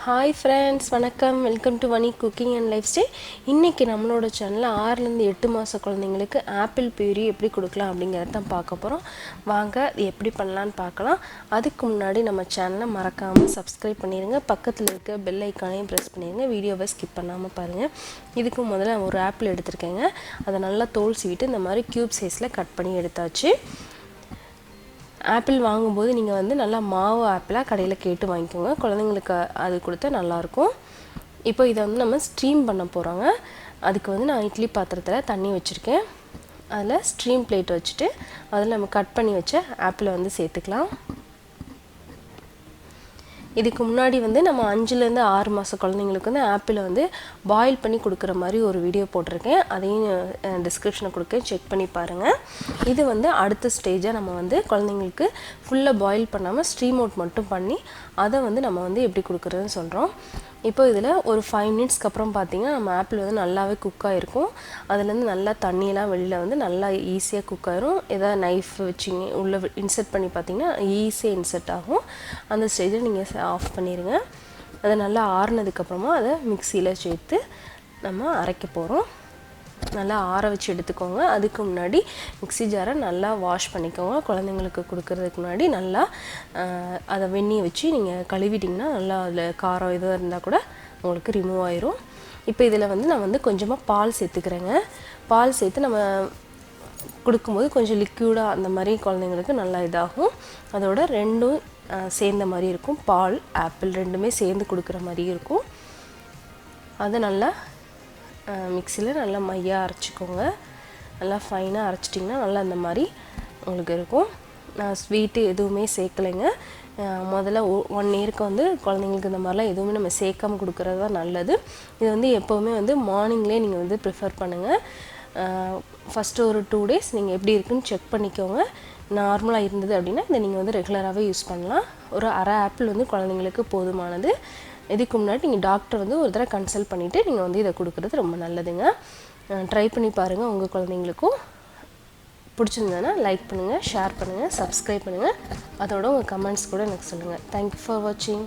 Hi friends, வணக்கம். Welcome to Vani cooking and lifestyle. இன்னைக்கு நம்மளோட சேனல்ல 6 ல இருந்து 8 மாச குழந்தைகளுக்கு ஆப்பிள் பியூரி எப்படி கொடுக்கலாம் அப்படிங்கறத தான் பார்க்க போறோம். வாங்க இது எப்படி பண்ணலாம்னு பார்க்கலாம். அதுக்கு முன்னாடி நம்ம சேனலை மறக்காம Subscribe பண்ணிருங்க. பக்கத்துல இருக்க பெல் ஐகானையும் பிரஸ் பண்ணிருங்க. வீடியோவை ஸ்கிப் பண்ணாம பாருங்க. இதுக்கு முதல்ல ஒரு ஆப்பிள் எடுத்துர்க்கேங்க. அதை நல்லா தோல் சீவிட்டு இந்த மாதிரி கியூப் சைஸ்ல கட் பண்ணி எடுத்தாச்சு. ஆப்பிள் வாங்கும்போது நீங்கள் வந்து நல்லா மாவு ஆப்பிளாக கடையில் கேட்டு வாங்கிக்கோங்க. குழந்தைங்களுக்கு அது கொடுத்தா நல்லாயிருக்கும். இப்போ இதை வந்து நம்ம ஸ்டீம் பண்ண போகிறோங்க. அதுக்கு வந்து நான் இட்லி பாத்திரத்தில் தண்ணி வச்சுருக்கேன். அதில் ஸ்டீம் பிளேட் வச்சுட்டு அதில் நம்ம கட் பண்ணி வச்ச ஆப்பிளை வந்து சேர்த்துக்கலாம். இதுக்கு முன்னாடி வந்து நம்ம 5 ல இருந்து 6 மாத குழந்தைங்களுக்கு வந்து ஆப்பிளை வந்து பாயில் பண்ணி கொடுக்குற மாதிரி ஒரு வீடியோ போட்டிருக்கேன். அதையும் டிஸ்கிரிப்ஷனில் கொடுக்கேன், செக் பண்ணி பாருங்கள். இது வந்து அடுத்த ஸ்டேஜாக நம்ம வந்து குழந்தைங்களுக்கு ஃபுல்லாக பாயில் பண்ணாமல் ஸ்ட்ரீம் அவுட் மட்டும் பண்ணி அதை வந்து நம்ம வந்து எப்படி கொடுக்குறதுன்னு சொல்கிறோம். இப்போ இதில் ஒரு 5 மினிட்ஸ்க்கு அப்புறம் பார்த்திங்கன்னா நம்ம ஆப்பிள் வந்து நல்லாவே குக் ஆகிருக்கும். அதுலேருந்து நல்லா தண்ணியெல்லாம் வெளியில் வந்து நல்லா ஈஸியாக குக் ஆகிரும். எதாவது நைஃப் வச்சிங்க உள்ளே இன்சர்ட் பண்ணி பார்த்திங்கன்னா ஈஸியாக இன்சர்ட் ஆகும். அந்த ஸ்டேஜில் நீங்கள் ஆஃப் பண்ணிடுங்க. அதை நல்லா ஆறுனதுக்கப்புறமா அதை மிக்சியில் சேர்த்து நம்ம அரைக்க போகிறோம். நல்லா ஆற வச்சு எடுத்துக்கோங்க. அதுக்கு முன்னாடி மிக்ஸி ஜாரை நல்லா வாஷ் பண்ணிக்கோங்க. குழந்தைங்களுக்கு கொடுக்கறதுக்கு முன்னாடி நல்லா அதை வெந்நியை வச்சு நீங்கள் கழுவிட்டிங்கன்னா நல்லா அதில் காரம் எதுவும் இருந்தால் கூட உங்களுக்கு ரிமூவ் ஆயிரும். இப்போ இதில் வந்து நான் வந்து கொஞ்சமாக பால் சேர்த்துக்கிறேங்க. பால் சேர்த்து நம்ம கொடுக்கும்போது கொஞ்சம் லிக்யூடாக அந்த மாதிரி குழந்தைங்களுக்கு நல்லா இதாகும். அதோட ரெண்டும் சேர்ந்த மாதிரி இருக்கும். பால் ஆப்பிள் ரெண்டுமே சேர்ந்து கொடுக்குற மாதிரி இருக்கும். அதை நல்லா மிக்சியில் நல்லா மையாக அரைச்சிக்கோங்க. நல்லா ஃபைனாக அரைச்சிட்டிங்கன்னா நல்லா அந்த மாதிரி உங்களுக்கு இருக்கும். நான் ஸ்வீட்டு எதுவுமே சேர்க்கலைங்க. முதல்ல 1 இயருக்கு வந்து குழந்தைங்களுக்கு இந்த மாதிரிலாம் எதுவுமே நம்ம சேர்க்காமல் கொடுக்குறது தான் நல்லது. இது வந்து எப்போவுமே வந்து மார்னிங்லேயே நீங்கள் வந்து ப்ரிஃபர் பண்ணுங்கள். ஃபஸ்ட்டு ஒரு 2 டேஸ் நீங்கள் எப்படி இருக்குன்னு செக் பண்ணிக்கோங்க. நார்மலாக இருந்தது அப்படின்னா இதை நீங்கள் வந்து ரெகுலராகவே யூஸ் பண்ணலாம். ஒரு அரை ஆப்பிள் வந்து குழந்தைங்களுக்கு போதுமானது. இதுக்கு முன்னாடி நீங்கள் டாக்டர் வந்து ஒரு தடவை கன்சல்ட் பண்ணிவிட்டு நீங்கள் வந்து இதை கொடுக்குறது ரொம்ப நல்லதுங்க. ட்ரை பண்ணி பாருங்கள். உங்கள் குழந்தைங்களுக்கும் பிடிச்சிருந்ததுன்னா லைக் பண்ணுங்கள், ஷேர் பண்ணுங்கள், சப்ஸ்கிரைப் பண்ணுங்கள். அதோட உங்கள் கமெண்ட்ஸ் கூட எனக்கு சொல்லுங்கள். தேங்க்யூ ஃபார் வாட்சிங்.